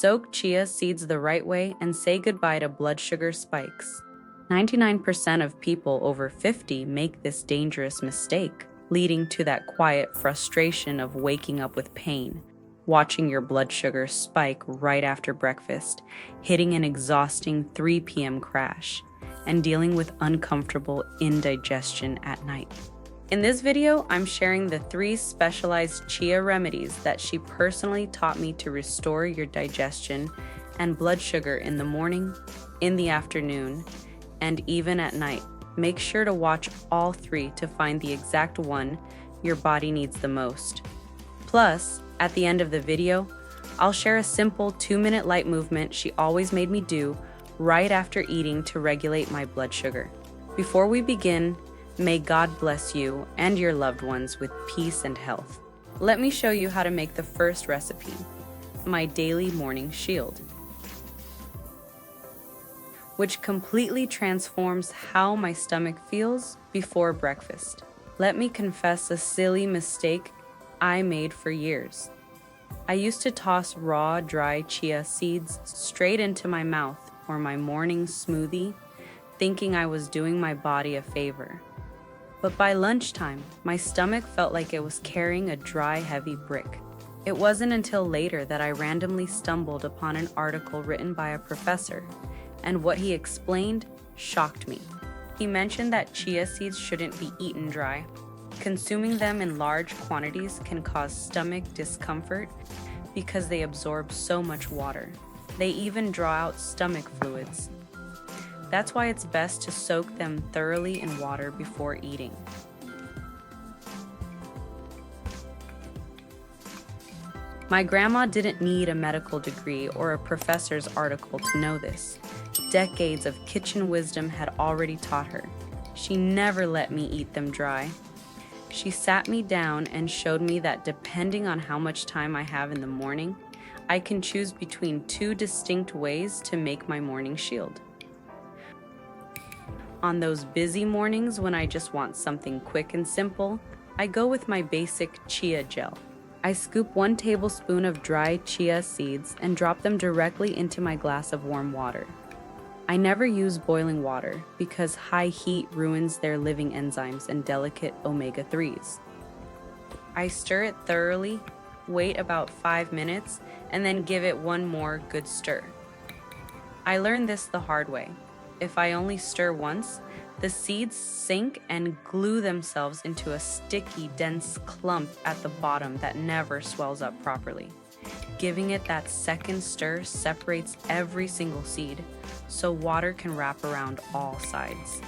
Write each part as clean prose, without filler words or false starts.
Soak chia seeds the right way and say goodbye to blood sugar spikes. 99% of people over 50 make this dangerous mistake, leading to that quiet frustration of waking up with pain, watching your blood sugar spike right after breakfast, hitting an exhausting 3 p.m. crash, and dealing with uncomfortable indigestion at night. In this video, I'm sharing the 3 specialized chia remedies that she personally taught me to restore your digestion and blood sugar in the morning, in the afternoon, and even at night. Make sure to watch all 3 to find the exact one your body needs the most. Plus, at the end of the video, I'll share a simple 2-minute light movement she always made me do right after eating to regulate my blood sugar. Before we begin, may God bless you and your loved ones with peace and health. Let me show you how to make the first recipe, my daily morning shield, which completely transforms how my stomach feels before breakfast. Let me confess a silly mistake I made for years. I used to toss raw, dry chia seeds straight into my mouth or my morning smoothie, thinking I was doing my body a favor. But by lunchtime, my stomach felt like it was carrying a dry, heavy brick. It wasn't until later that I randomly stumbled upon an article written by a professor, and what he explained shocked me. He mentioned that chia seeds shouldn't be eaten dry. Consuming them in large quantities can cause stomach discomfort because they absorb so much water. They even draw out stomach fluids. That's why it's best to soak them thoroughly in water before eating. My grandma didn't need a medical degree or a professor's article to know this. Decades of kitchen wisdom had already taught her. She never let me eat them dry. She sat me down and showed me that depending on how much time I have in the morning, I can choose between 2 distinct ways to make my morning shield. On those busy mornings when I just want something quick and simple, I go with my basic chia gel. I scoop 1 tablespoon of dry chia seeds and drop them directly into my glass of warm water. I never use boiling water because high heat ruins their living enzymes and delicate omega-3s. I stir it thoroughly, wait about 5 minutes, and then give it 1 more good stir. I learned this the hard way. If I only stir once, the seeds sink and glue themselves into a sticky, dense clump at the bottom that never swells up properly. Giving it that second stir separates every single seed, so water can wrap around all sides.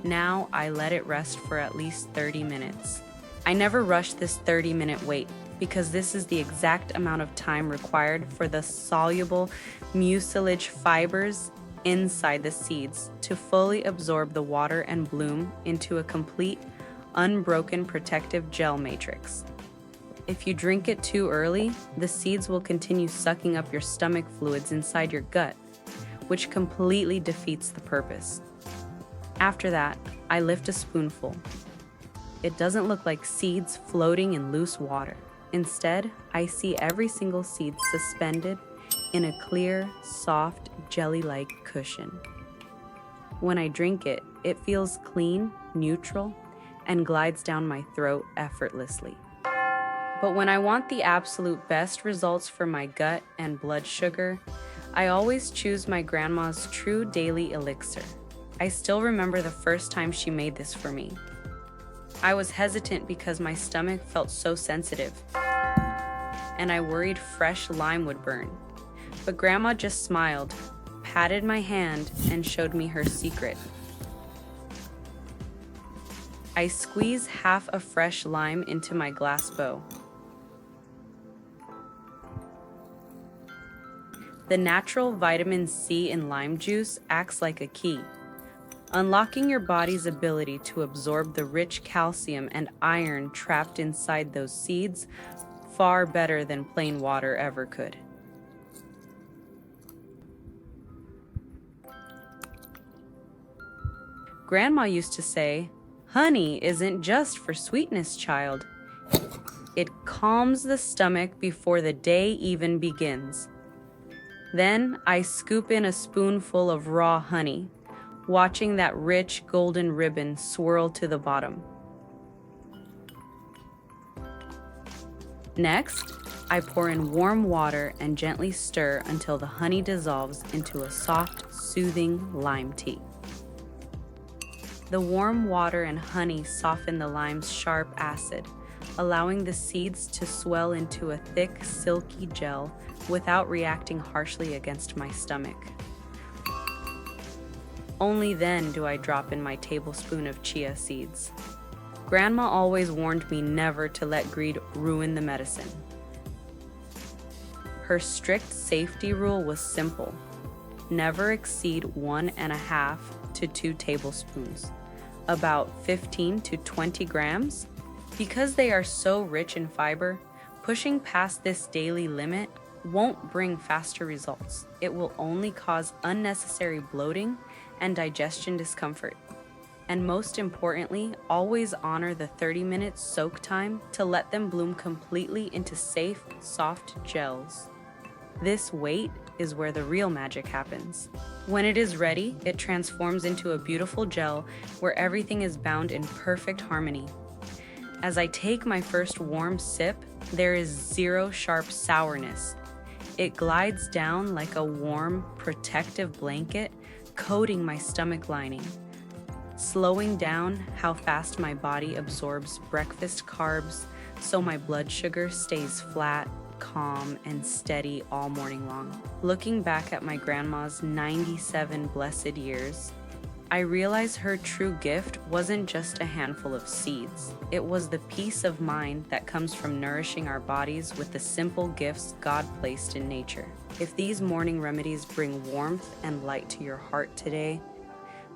Now I let it rest for at least 30 minutes. I never rush this 30-minute wait because this is the exact amount of time required for the soluble mucilage fibers inside the seeds to fully absorb the water and bloom into a complete, unbroken protective gel matrix. If you drink it too early, the seeds will continue sucking up your stomach fluids inside your gut, which completely defeats the purpose. After that, I lift a spoonful. It doesn't look like seeds floating in loose water. Instead, I see every single seed suspended in a clear, soft, jelly-like cushion. When I drink it, it feels clean, neutral, and glides down my throat effortlessly. But when I want the absolute best results for my gut and blood sugar, I always choose my grandma's true daily elixir. I still remember the first time she made this for me. I was hesitant because my stomach felt so sensitive, and I worried fresh lime would burn. But Grandma just smiled, patted my hand, and showed me her secret. I squeeze half a fresh lime into my glass bowl. The natural vitamin C in lime juice acts like a key, unlocking your body's ability to absorb the rich calcium and iron trapped inside those seeds far better than plain water ever could. Grandma used to say, "Honey isn't just for sweetness, child. It calms the stomach before the day even begins." Then I scoop in a spoonful of raw honey, watching that rich golden ribbon swirl to the bottom. Next, I pour in warm water and gently stir until the honey dissolves into a soft, soothing lime tea. The warm water and honey soften the lime's sharp acid, allowing the seeds to swell into a thick, silky gel without reacting harshly against my stomach. Only then do I drop in my tablespoon of chia seeds. Grandma always warned me never to let greed ruin the medicine. Her strict safety rule was simple: never exceed 1.5 to 2 tablespoons, about 15 to 20 grams. Because they are so rich in fiber, pushing past this daily limit won't bring faster results. It will only cause unnecessary bloating and digestion discomfort. And most importantly, always honor the 30-minute soak time to let them bloom completely into safe, soft gels. This wait is where the real magic happens. When it is ready, it transforms into a beautiful gel where everything is bound in perfect harmony. As I take my first warm sip, there is zero sharp sourness. It glides down like a warm, protective blanket, coating my stomach lining, slowing down how fast my body absorbs breakfast carbs so my blood sugar stays flat, calm, and steady all morning long. Looking back at my grandma's 97 blessed years, I realize her true gift wasn't just a handful of seeds. It was the peace of mind that comes from nourishing our bodies with the simple gifts God placed in nature. If these morning remedies bring warmth and light to your heart today,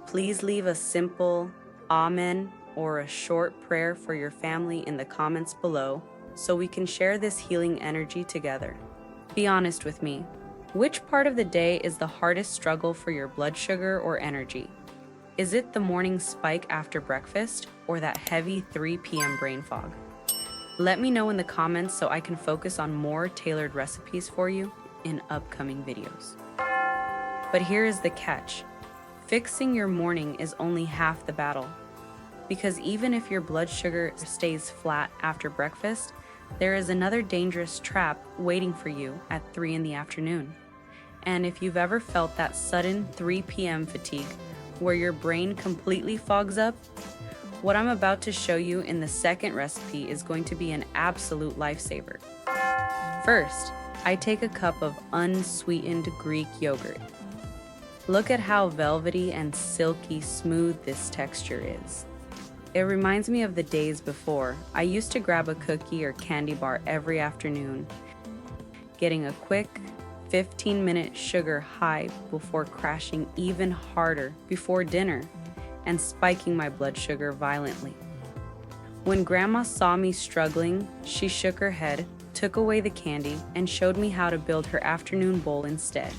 please leave a simple amen or a short prayer for your family in the comments below so we can share this healing energy together. Be honest with me. Which part of the day is the hardest struggle for your blood sugar or energy? Is it the morning spike after breakfast or that heavy 3 p.m. brain fog? Let me know in the comments so I can focus on more tailored recipes for you in upcoming videos. But here is the catch. Fixing your morning is only half the battle. Because even if your blood sugar stays flat after breakfast, there is another dangerous trap waiting for you at 3 in the afternoon. And if you've ever felt that sudden 3 p.m. fatigue, where your brain completely fogs up, what I'm about to show you in the second recipe is going to be an absolute lifesaver. First, I take a cup of unsweetened Greek yogurt. Look at how velvety and silky smooth this texture is. It reminds me of the days before. I used to grab a cookie or candy bar every afternoon, getting a quick 15-minute sugar high before crashing even harder before dinner and spiking my blood sugar violently. When Grandma saw me struggling, she shook her head, took away the candy, and showed me how to build her afternoon bowl instead.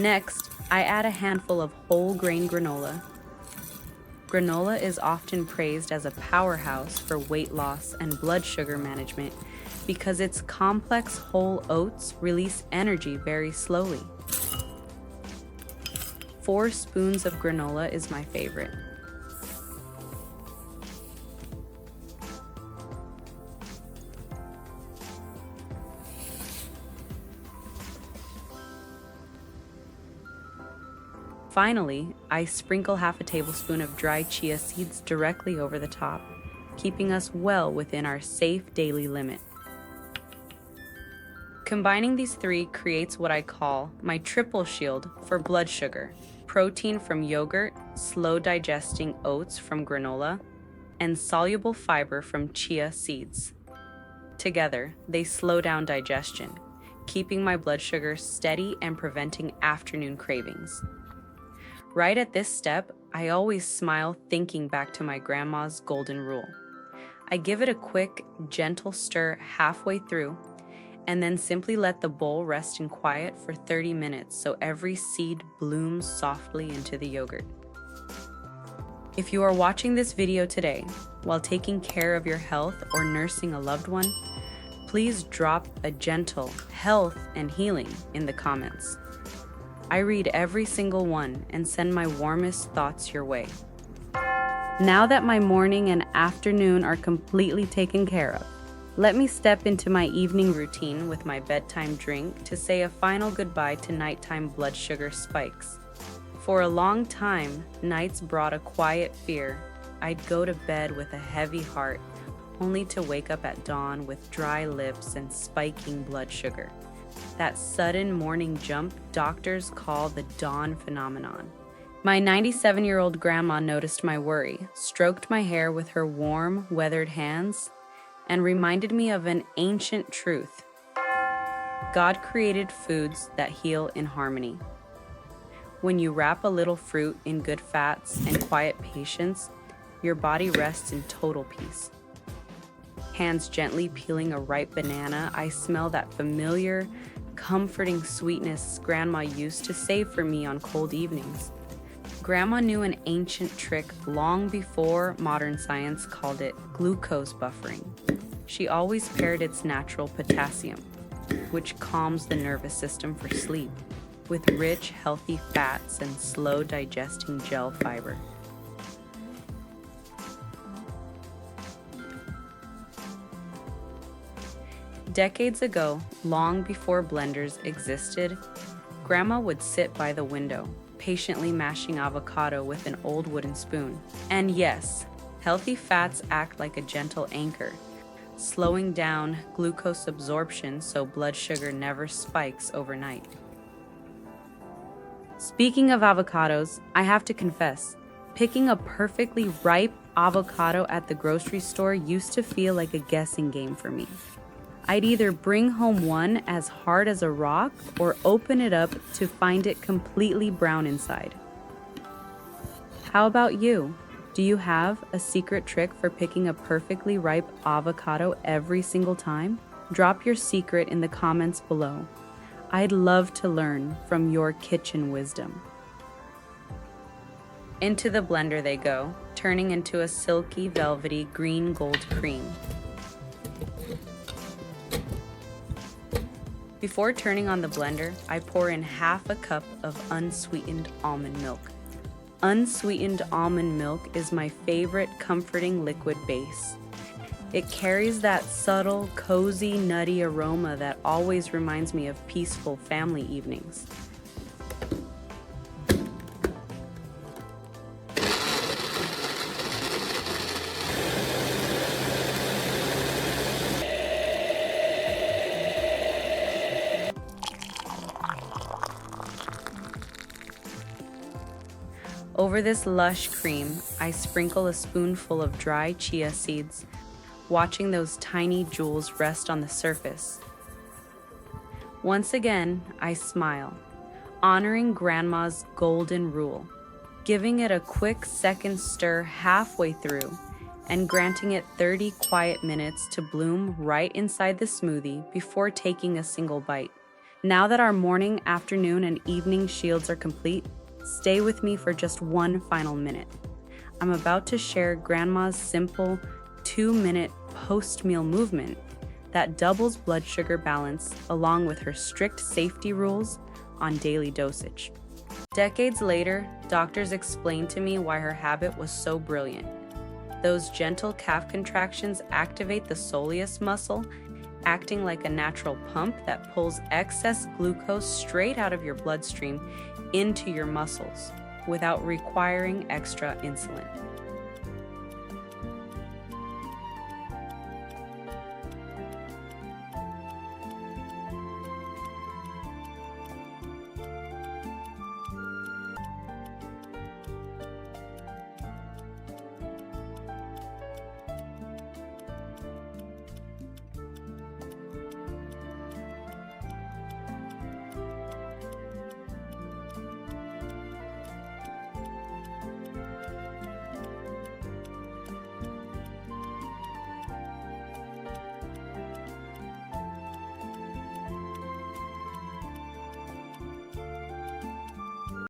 Next, I add a handful of whole grain granola. Granola is often praised as a powerhouse for weight loss and blood sugar management because its complex whole oats release energy very slowly. 4 spoons of granola is my favorite. Finally, I sprinkle half a tablespoon of dry chia seeds directly over the top, keeping us well within our safe daily limit. Combining these 3 creates what I call my triple shield for blood sugar: protein from yogurt, slow digesting oats from granola, and soluble fiber from chia seeds. Together, they slow down digestion, keeping my blood sugar steady and preventing afternoon cravings. Right at this step, I always smile thinking back to my grandma's golden rule. I give it a quick, gentle stir halfway through, and then simply let the bowl rest in quiet for 30 minutes so every seed blooms softly into the yogurt. If you are watching this video today while taking care of your health or nursing a loved one, please drop a gentle health and healing in the comments. I read every single one and send my warmest thoughts your way. Now that my morning and afternoon are completely taken care of, let me step into my evening routine with my bedtime drink to say a final goodbye to nighttime blood sugar spikes. For a long time, nights brought a quiet fear. I'd go to bed with a heavy heart, only to wake up at dawn with dry lips and spiking blood sugar. That sudden morning jump doctors call the dawn phenomenon. My 97-year-old grandma noticed my worry, stroked my hair with her warm, weathered hands, and reminded me of an ancient truth. God created foods that heal in harmony. When you wrap a little fruit in good fats and quiet patience, your body rests in total peace. Hands gently peeling a ripe banana, I smell that familiar, comforting sweetness Grandma used to save for me on cold evenings. Grandma knew an ancient trick long before modern science called it glucose buffering. She always paired its natural potassium, which calms the nervous system for sleep, with rich, healthy fats and slow digesting gel fiber. Decades ago, long before blenders existed, Grandma would sit by the window, patiently mashing avocado with an old wooden spoon. And yes, healthy fats act like a gentle anchor, slowing down glucose absorption so blood sugar never spikes overnight. Speaking of avocados, I have to confess, picking a perfectly ripe avocado at the grocery store used to feel like a guessing game for me. I'd either bring home one as hard as a rock or open it up to find it completely brown inside. How about you? Do you have a secret trick for picking a perfectly ripe avocado every single time? Drop your secret in the comments below. I'd love to learn from your kitchen wisdom. Into the blender they go, turning into a silky, velvety green gold cream. Before turning on the blender, I pour in half a cup of unsweetened almond milk. Unsweetened almond milk is my favorite comforting liquid base. It carries that subtle, cozy, nutty aroma that always reminds me of peaceful family evenings. Over this lush cream, I sprinkle a spoonful of dry chia seeds, watching those tiny jewels rest on the surface. Once again, I smile, honoring Grandma's golden rule, giving it a quick second stir halfway through, and granting it 30 quiet minutes to bloom right inside the smoothie before taking a single bite. Now that our morning, afternoon, and evening shields are complete, stay with me for just one final minute. I'm about to share Grandma's simple 2-minute post-meal movement that doubles blood sugar balance along with her strict safety rules on daily dosage. Decades later, doctors explained to me why her habit was so brilliant. Those gentle calf contractions activate the soleus muscle, acting like a natural pump that pulls excess glucose straight out of your bloodstream into your muscles without requiring extra insulin.